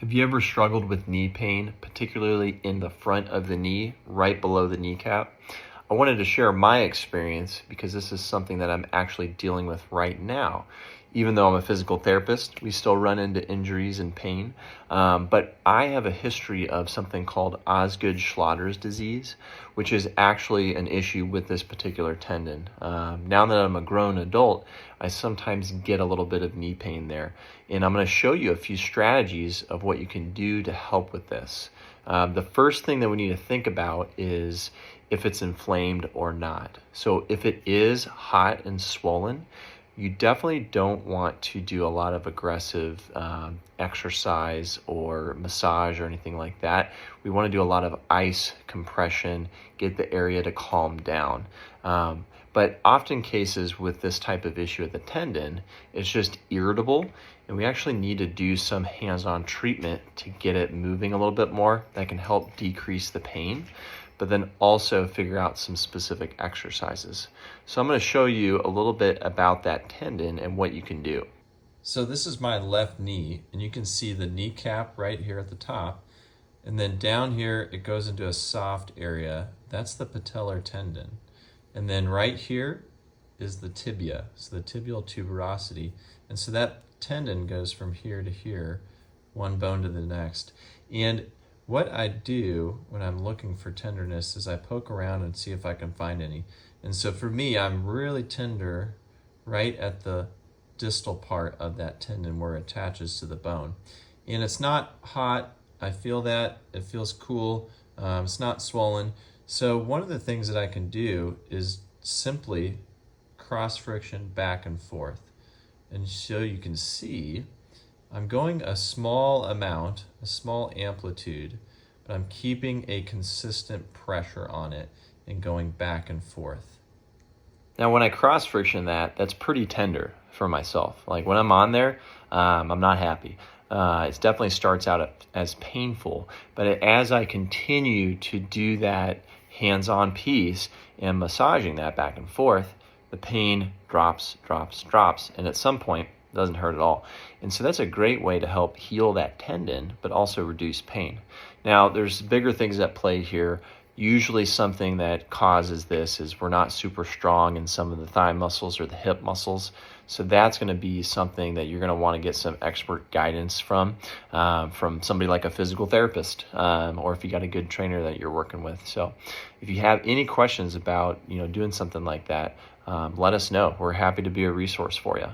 Have you ever struggled with knee pain, particularly in the front of the knee, right below the kneecap? I wanted to share my experience because this is something that I'm actually dealing with right now. Even though I'm a physical therapist, we still run into injuries and pain. But I have a history of something called Osgood-Schlatter's disease, which is actually an issue with this particular tendon. Now that I'm a grown adult, I sometimes get a little bit of knee pain there. And I'm going to show you a few strategies of what you can do to help with this. The first thing that we need to think about is if it's inflamed or not. So if it is hot and swollen, you definitely don't want to do a lot of aggressive exercise or massage or anything like that. We want to do a lot of ice compression, get the area to calm down. But often cases with this type of issue at the tendon, it's just irritable, and we actually need to do some hands-on treatment to get it moving a little bit more. That can help decrease the pain, but then also figure out some specific exercises. So I'm going to show you a little bit about that tendon and what you can do. So this is my left knee, and you can see the kneecap right here at the top. And then down here, it goes into a soft area. That's the patellar tendon. And then right here is the tibia, so the tibial tuberosity. And so that tendon goes from here to here, one bone to the next. And what I do when I'm looking for tenderness is I poke around and see if I can find any. And so for me, I'm really tender right at the distal part of that tendon where it attaches to the bone. And it's not hot. I feel that. It feels cool. It's not swollen. So one of the things that I can do is simply cross friction back and forth. And so you can see I'm going a small amount, a small amplitude, but I'm keeping a consistent pressure on it and going back and forth. Now when I cross friction that's pretty tender for myself. Like when I'm on there, I'm not happy. It definitely starts out as painful, but as I continue to do that hands-on piece and massaging that back and forth, the pain drops, and at some point it doesn't hurt at all. And so that's a great way to help heal that tendon, but also reduce pain. Now, there's bigger things at play here. Usually something that causes this is we're not super strong in some of the thigh muscles or the hip muscles. So that's going to be something that you're going to want to get some expert guidance from somebody like a physical therapist, or if you got a good trainer that you're working with. So if you have any questions about doing something like that, let us know. We're happy to be a resource for you.